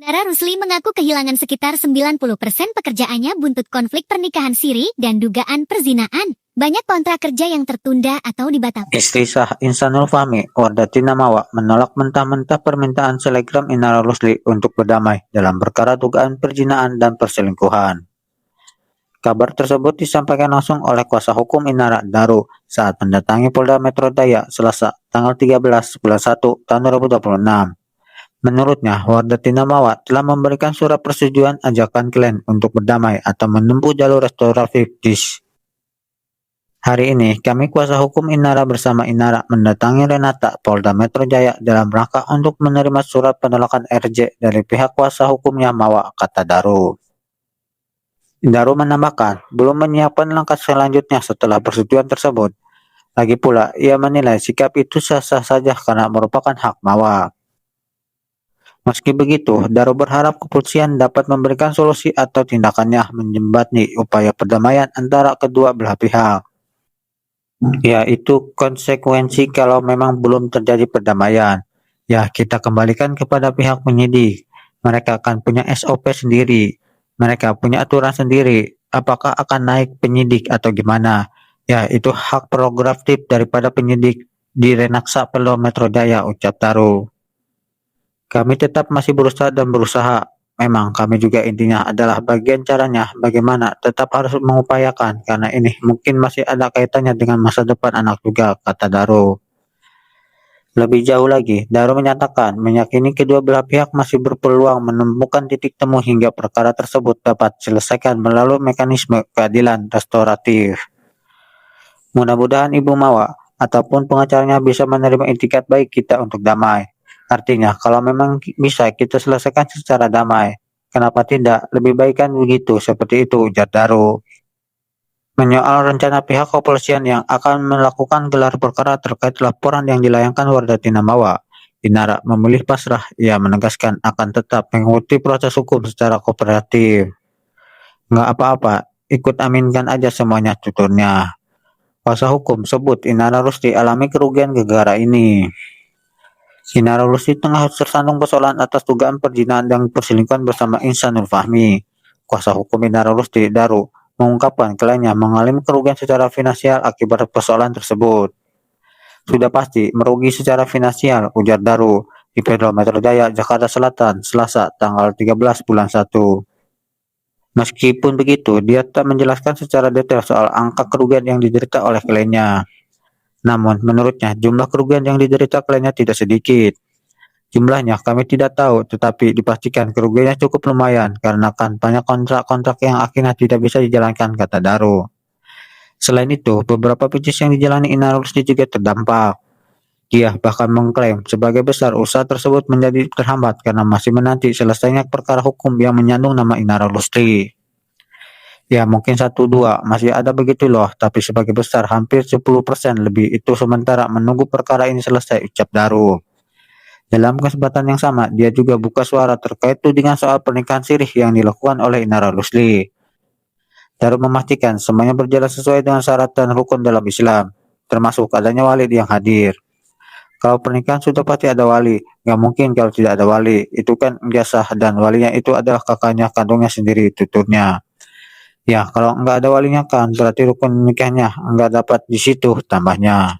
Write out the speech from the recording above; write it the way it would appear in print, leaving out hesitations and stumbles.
Dara Rusli mengaku kehilangan sekitar 90% pekerjaannya buntut konflik pernikahan siri dan dugaan perzinaan. Banyak kontrak kerja yang tertunda atau dibatalkan. Istri sah Insanul Fahmi, Wardati Namawa, menolak mentah-mentah permintaan selegram Inara Rusli untuk berdamai dalam perkara dugaan perzinaan dan perselingkuhan. Kabar tersebut disampaikan langsung oleh kuasa hukum Inara Daru saat mendatangi Polda Metro Jaya Selasa tanggal 13 bulan 1 tahun 2026. Menurutnya, Wardati Namawa telah memberikan surat persetujuan ajakan klien untuk berdamai atau menempuh jalur restoratif justice. Hari ini, kami kuasa hukum Inara bersama Inara mendatangi Renata Polda Metro Jaya dalam rangka untuk menerima surat penolakan RJ dari pihak kuasa hukumnya Mawa, kata Daru. Daru menambahkan, belum menyiapkan langkah selanjutnya setelah persetujuan tersebut. Lagi pula, ia menilai sikap itu sah-sah saja karena merupakan hak Mawa. Meski begitu, Daru berharap kepolisian dapat memberikan solusi atau tindakannya menjembatani upaya perdamaian antara kedua belah pihak. Yaitu konsekuensi kalau memang belum terjadi perdamaian. Ya, kita kembalikan kepada pihak penyidik. Mereka akan punya SOP sendiri. Mereka punya aturan sendiri. Apakah akan naik penyidik atau gimana? Ya, itu hak prerogatif daripada penyidik di Renaksa Polda Metro Jaya, ucap Daru. Kami tetap masih berusaha dan berusaha. Memang kami juga intinya adalah bagian caranya bagaimana tetap harus mengupayakan karena ini mungkin masih ada kaitannya dengan masa depan anak juga, kata Daru. Lebih jauh lagi, Daru menyatakan meyakini kedua belah pihak masih berpeluang menemukan titik temu hingga perkara tersebut dapat diselesaikan melalui mekanisme keadilan restoratif. Mudah-mudahan Ibu Mawa ataupun pengacaranya bisa menerima itikat baik kita untuk damai. Artinya, kalau memang bisa kita selesaikan secara damai, kenapa tidak? Lebih baik kan begitu, seperti itu, ujar Daru. Menyoal rencana pihak kepolisian yang akan melakukan gelar perkara terkait laporan yang dilayangkan Wardati Namawa, Inara memilih pasrah. Ia menegaskan akan tetap mengikuti proses hukum secara kooperatif. Nggak apa-apa, ikut aminkan aja semuanya, tuturnya. Kuasa hukum sebut Inara Rusli alami kerugian gara-gara ini. Inara Rusli tengah tersandung persoalan atas dugaan perzinahan dan perselingkuhan bersama Insanul Fahmi. Kuasa hukum Inara Rusli, Daru, mengungkapkan kliennya mengalami kerugian secara finansial akibat persoalan tersebut. Sudah pasti merugi secara finansial, ujar Daru di Polda Metro Jaya, Jakarta Selatan, Selasa tanggal 13 bulan 1. Meskipun begitu, dia tak menjelaskan secara detail soal angka kerugian yang diderita oleh kliennya. Namun, menurutnya, jumlah kerugian yang diderita kliennya tidak sedikit. Jumlahnya kami tidak tahu, tetapi dipastikan kerugiannya cukup lumayan karena kan banyak kontrak-kontrak yang akhirnya tidak bisa dijalankan, kata Daru. Selain itu, beberapa bisnis yang dijalani Inara Rusli juga terdampak. Dia bahkan mengklaim sebagai besar usaha tersebut menjadi terhambat karena masih menanti selesainya perkara hukum yang menyandung nama Inara Rusli. Ya mungkin 1-2 masih ada begitu loh, tapi sebagai besar hampir 10% lebih itu sementara menunggu perkara ini selesai, ucap Daru. Dalam kesempatan yang sama, dia juga buka suara terkait tudingan soal pernikahan sirih yang dilakukan oleh Inara Rusli. Daru memastikan semuanya berjalan sesuai dengan syarat dan rukun dalam Islam, termasuk adanya wali yang hadir. Kalau pernikahan sudah pasti ada wali, nggak mungkin kalau tidak ada wali, itu kan nggak sah dan walinya itu adalah kakaknya kandungnya sendiri, tuturnya. Ya, kalau nggak ada walinya kan berarti rukun nikahnya nggak dapat di situ, tambahnya.